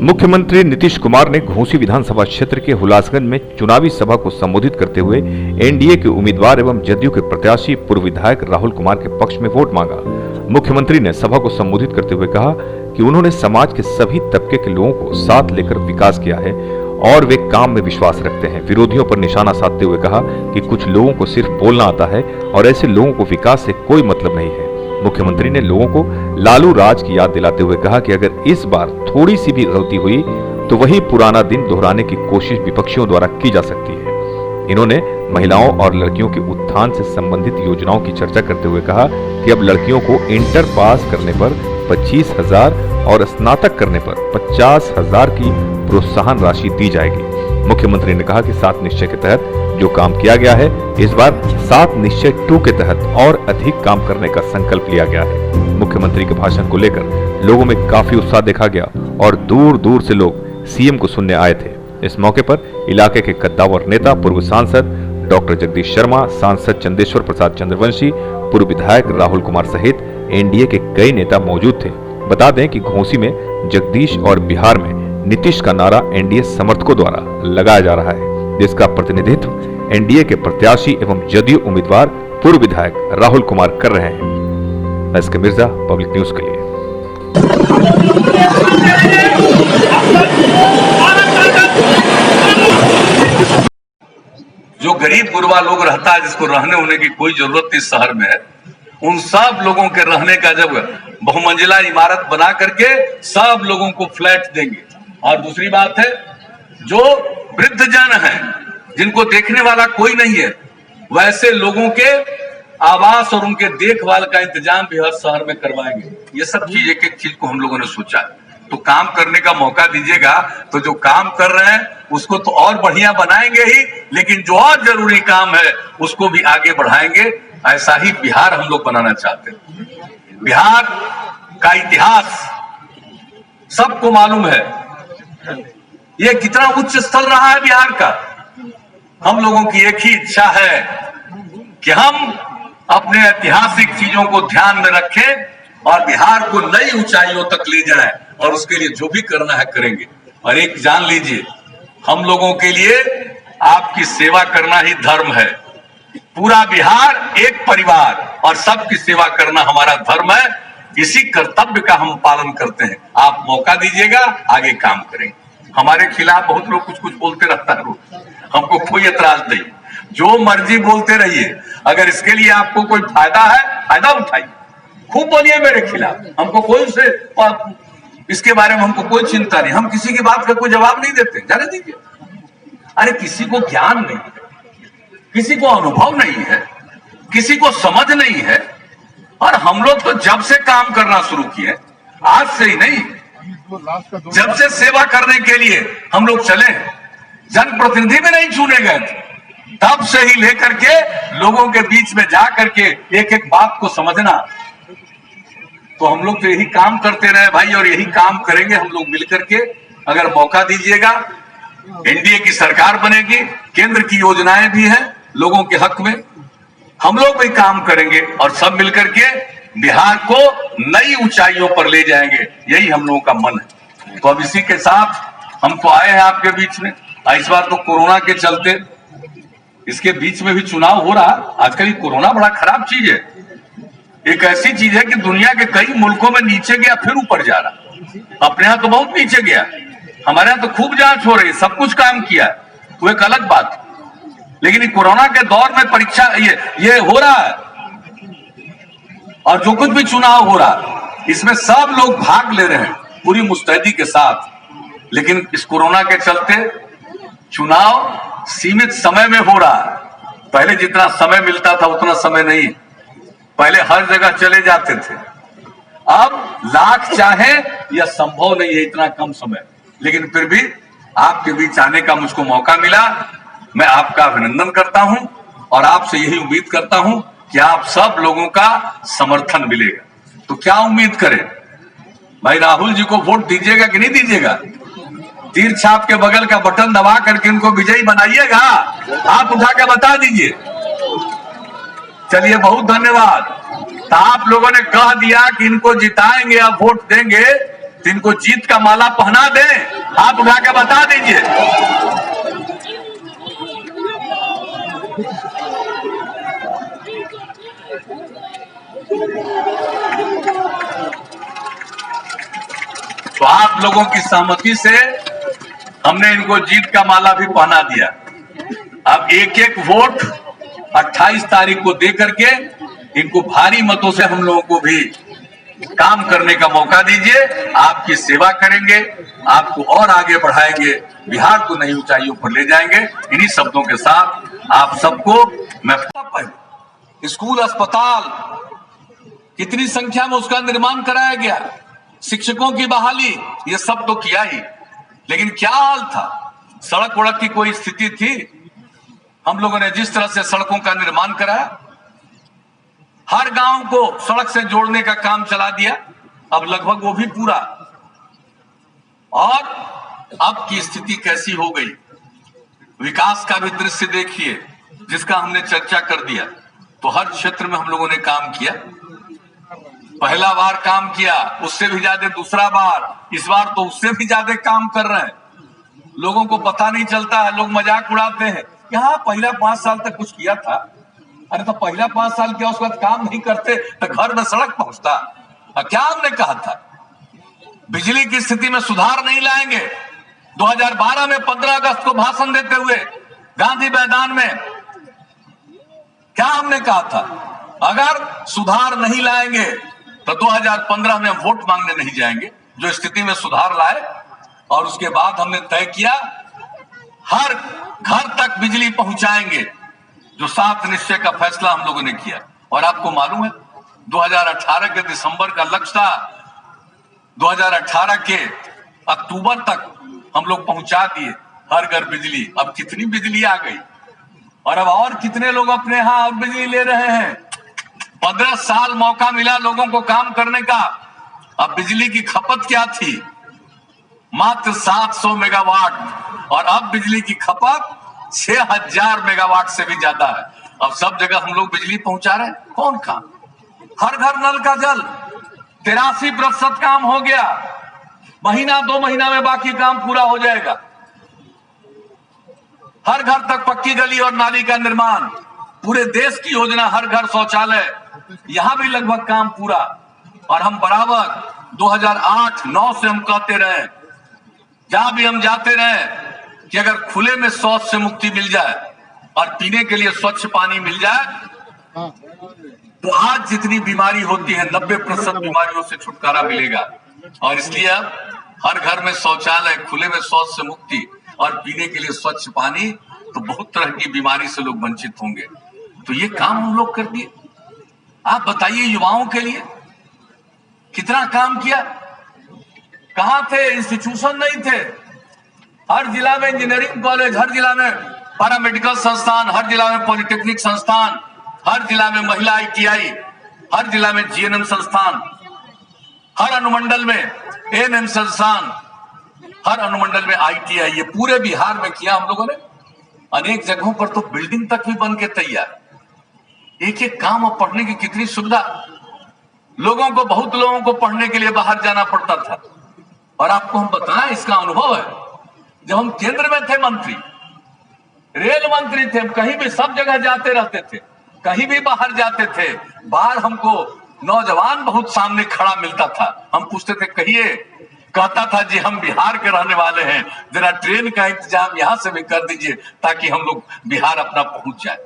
मुख्यमंत्री नीतीश कुमार ने घोसी विधानसभा क्षेत्र के हुलासगंज में चुनावी सभा को संबोधित करते हुए एनडीए के उम्मीदवार एवं जदयू के प्रत्याशी पूर्व विधायक राहुल कुमार के पक्ष में वोट मांगा। मुख्यमंत्री ने सभा को संबोधित करते हुए कहा कि उन्होंने समाज के सभी तबके के लोगों को साथ लेकर विकास किया है और वे काम में विश्वास रखते हैं। विरोधियों पर निशाना साधते हुए कहा कि कुछ लोगों को सिर्फ बोलना आता है और ऐसे लोगों को विकास से कोई मतलब नहीं है। मुख्यमंत्री ने लोगों को लालू राज की याद दिलाते हुए कहा कि अगर इस बार थोड़ी सी भी गलती हुई तो वही पुराना दिन दोहराने की कोशिश विपक्षियों द्वारा की जा सकती है। इन्होंने महिलाओं और लड़कियों के उत्थान से संबंधित योजनाओं की चर्चा करते हुए कहा कि अब लड़कियों को इंटर पास करने पर 25,000 और स्नातक करने पर 50,000 की प्रोत्साहन राशि दी जाएगी। मुख्यमंत्री ने कहा कि 7 निश्चय के तहत जो काम किया गया है, इस बार 7 निश्चय 2 के तहत और अधिक काम करने का संकल्प लिया गया है। मुख्यमंत्री के भाषण को लेकर लोगों में काफी उत्साह देखा गया और दूर दूर से लोग सीएम को सुनने आए थे। इस मौके पर इलाके के कद्दावर नेता पूर्व सांसद डॉक्टर जगदीश शर्मा, सांसद चंदेश्वर प्रसाद चंद्रवंशी, पूर्व विधायक राहुल कुमार सहित एनडीए के कई नेता मौजूद थे। बता दें कि घोसी में जगदीश और बिहार में नीतीश का नारा एनडीए समर्थकों द्वारा लगाया जा रहा है, जिसका प्रतिनिधित्व एनडीए के प्रत्याशी एवं जदयू उम्मीदवार पूर्व विधायक राहुल कुमार कर रहे हैं। एसके मिर्जा, पब्लिक न्यूज के लिए। जो गरीब गुरबा लोग रहता है, जिसको रहने होने की कोई जरूरत नहीं शहर में है, उन सब लोगों के रहने का जब बहुमंजिला इमारत बना करके सब लोगों को फ्लैट देंगे। और दूसरी बात है, जो वृद्ध जन हैं, जिनको देखने वाला कोई नहीं है, वैसे लोगों के आवास और उनके देखभाल का इंतजाम भी हर शहर में करवाएंगे। ये सब चीज एक एक चीज को हम लोगों ने सोचा है। तो काम करने का मौका दीजिएगा तो जो काम कर रहे हैं उसको तो और बढ़िया बनाएंगे ही, लेकिन जो और जरूरी काम है उसको भी आगे बढ़ाएंगे। ऐसा ही बिहार हम लोग बनाना चाहते हैं। बिहार का इतिहास सबको मालूम है, ये कितना उच्च स्तर रहा है बिहार का। हम लोगों की एक ही इच्छा है कि हम अपने ऐतिहासिक चीजों को ध्यान में रखें और बिहार को नई ऊंचाइयों तक ले जाएं, और उसके लिए जो भी करना है करेंगे। और एक जान लीजिए, हम लोगों के लिए आपकी सेवा करना ही धर्म है। पूरा बिहार एक परिवार और सबकी सेवा करना हमारा धर्म है। इसी कर्तव्य का हम पालन करते हैं। आप मौका दीजिएगा, आगे काम करेंगे। हमारे खिलाफ बहुत लोग कुछ कुछ बोलते रहता है, हमको कोई एतराज नहीं, जो मर्जी बोलते रहिए। अगर इसके लिए आपको कोई फायदा है, फायदा उठाइए, खूब बोलिए मेरे खिलाफ। हमको कोई से इसके बारे में हमको कोई चिंता नहीं। हम किसी की बात का कोई जवाब नहीं देते, जाने दीजिए। अरे किसी को ज्ञान नहीं है, किसी को अनुभव नहीं है, किसी को समझ नहीं है। और हम लोग तो जब से काम करना शुरू किए, आज से ही नहीं, जब से सेवा करने के लिए हम लोग चले, जनप्रतिनिधि भी नहीं चुने गए थे, तब से ही लेकर के लोगों के बीच में जा करके एक एक बात को समझना। तो हम लोग तो यही काम करते रहे भाई, और यही काम करेंगे हम लोग मिलकर के। अगर मौका दीजिएगा, एनडीए की सरकार बनेगी, केंद्र की योजनाएं भी हैं लोगों के हक में, हम लोग भी काम करेंगे और सब मिलकर के बिहार को नई ऊंचाइयों पर ले जाएंगे। यही हम लोगों का मन है। तो अब इसी के साथ हम तो आए हैं आपके बीच में। इस बार तो कोरोना के चलते इसके बीच में भी चुनाव हो रहा। आजकल ये कोरोना बड़ा खराब चीज है। एक ऐसी चीज है कि दुनिया के कई मुल्कों में नीचे गया फिर ऊपर जा रहा। अपने यहाँ तो बहुत नीचे गया, हमारे यहाँ तो खूब जांच हो रही है, सब कुछ काम किया, वो एक अलग बात। लेकिन कोरोना के दौर में परीक्षा ये हो रहा है, और जो कुछ भी चुनाव हो रहा, इसमें सब लोग भाग ले रहे हैं पूरी मुस्तैदी के साथ। लेकिन इस कोरोना के चलते चुनाव सीमित समय में हो रहा है। पहले जितना समय मिलता था उतना समय नहीं, पहले हर जगह चले जाते थे। अब लाख चाहे यह संभव नहीं है इतना कम समय, लेकिन फिर भी आपके बीच आने का मुझको मौका मिला। मैं आपका अभिनंदन करता हूं और आपसे यही उम्मीद करता हूं कि आप सब लोगों का समर्थन मिलेगा। तो क्या उम्मीद करें भाई, राहुल जी को वोट दीजिएगा कि नहीं दीजिएगा? तीर छाप के बगल का बटन दबा करके इनको विजयी बनाइएगा। आप उठा के बता दीजिए। चलिए, बहुत धन्यवाद। तो आप लोगों ने कह दिया कि इनको जिताएंगे, आप वोट देंगे, तो इनको जीत का माला पहना दें, हाथ उठा के बता दीजिए। तो आप लोगों की सहमति से हमने इनको जीत का माला भी पहना दिया। अब एक एक वोट 28 तारीख को दे करके इनको भारी मतों से हम लोगों को भी काम करने का मौका दीजिए। आपकी सेवा करेंगे, आपको और आगे बढ़ाएंगे, बिहार को नई ऊंचाइयों पर ले जाएंगे। इन्हीं शब्दों के साथ आप सबको मैं स्कूल, अस्पताल कितनी संख्या में उसका निर्माण कराया गया, शिक्षकों की बहाली, ये सब तो किया ही, लेकिन क्या हाल था? सड़क वड़क की कोई स्थिति थी? हम लोगों ने जिस तरह से सड़कों का निर्माण कराया, हर गांव को सड़क से जोड़ने का काम चला दिया, अब लगभग वो भी पूरा। और अब की स्थिति कैसी हो गई, विकास का भी दृश्य देखिए, जिसका हमने चर्चा कर दिया। तो हर क्षेत्र में हम लोगों ने काम किया, पहला बार काम किया, उससे भी ज्यादा दूसरा बार, इस बार तो उससे भी ज्यादा काम कर रहे हैं। लोगों को पता नहीं चलता है, लोग मजाक उड़ाते हैं, यहाँ पहला 5 साल तक कुछ किया था। अरे तो पहला 5 साल किया, उसके बाद काम नहीं करते तो घर में सड़क पहुंचता? क्या हमने कहा था? बिजली की स्थिति में सुधार नहीं लाएंगे। 2012 में 15 अगस्त को भाषण देते हुए गांधी मैदान में क्या हमने कहा था? अगर सुधार नहीं लाएंगे तो 2015 में हम वोट मांगने नहीं जाएंगे, जो स्थिति में सुधार लाए। और उसके बाद हमने तय किया हर घर तक बिजली पहुंचाएंगे, जो 7 निश्चय का फैसला हम लोगों ने किया। और आपको मालूम है 2018 के दिसंबर का लक्ष्य था, 2018 के अक्टूबर तक हम लोग पहुंचा दिए हर घर बिजली। अब कितनी बिजली आ गई, और अब और कितने लोग अपने यहां और बिजली ले रहे हैं। 15 साल मौका मिला लोगों को काम करने का। अब बिजली की खपत क्या थी? मात्र 700 मेगावाट, और अब बिजली की खपत 6000 मेगावाट से भी ज्यादा है। अब सब जगह हम लोग बिजली पहुंचा रहे हैं। कौन काम? हर घर नल का जल 83% काम हो गया। महीना 2 महीना में बाकी काम पूरा हो जाएगा। हर घर तक पक्की गली और नाली का निर्माण, पूरे देश की योजना हर घर शौचालय, यहां भी लगभग काम पूरा। और हम बराबर 2008-9 से हम कहते रहे, जहां भी हम जाते रहे, कि अगर खुले में शौच से मुक्ति मिल जाए और पीने के लिए स्वच्छ पानी मिल जाए, तो आज जितनी बीमारी होती है 90% बीमारियों से छुटकारा मिलेगा। और इसलिए अब हर घर में शौचालय, खुले में शौच से मुक्ति और पीने के लिए स्वच्छ पानी, तो बहुत तरह की बीमारी से लोग वंचित होंगे। तो ये काम हम लोग कर दिए। आप बताइए, युवाओं के लिए कितना काम किया? कहां थे? इंस्टीट्यूशन नहीं थे। हर जिला में इंजीनियरिंग कॉलेज, हर जिला में पैरामेडिकल संस्थान, हर जिला में पॉलिटेक्निक संस्थान, हर जिला में महिला ITI, हर जिला में GNM संस्थान, हर अनुमंडल में ANM संस्थान, हर अनुमंडल में ITI। ये पूरे बिहार में किया हम लोगों ने। अनेक जगहों पर तो बिल्डिंग तक भी बन के तैयार। एक एक काम और पढ़ने की कितनी सुविधा। लोगों को, बहुत लोगों को पढ़ने के लिए बाहर जाना पड़ता था। और आपको हम बताएं, इसका अनुभव है, जब हम केंद्र में थे मंत्री, रेल मंत्री थे, हम कहीं भी सब जगह जाते रहते थे, कहीं भी बाहर जाते थे, बाहर हमको नौजवान बहुत सामने खड़ा मिलता था। हम पूछते थे, कहिए? कहता था, जी हम बिहार के रहने वाले हैं, जरा ट्रेन का इंतजाम यहां से भी कर दीजिए ताकि हम लोग बिहार अपना पहुंच जाए।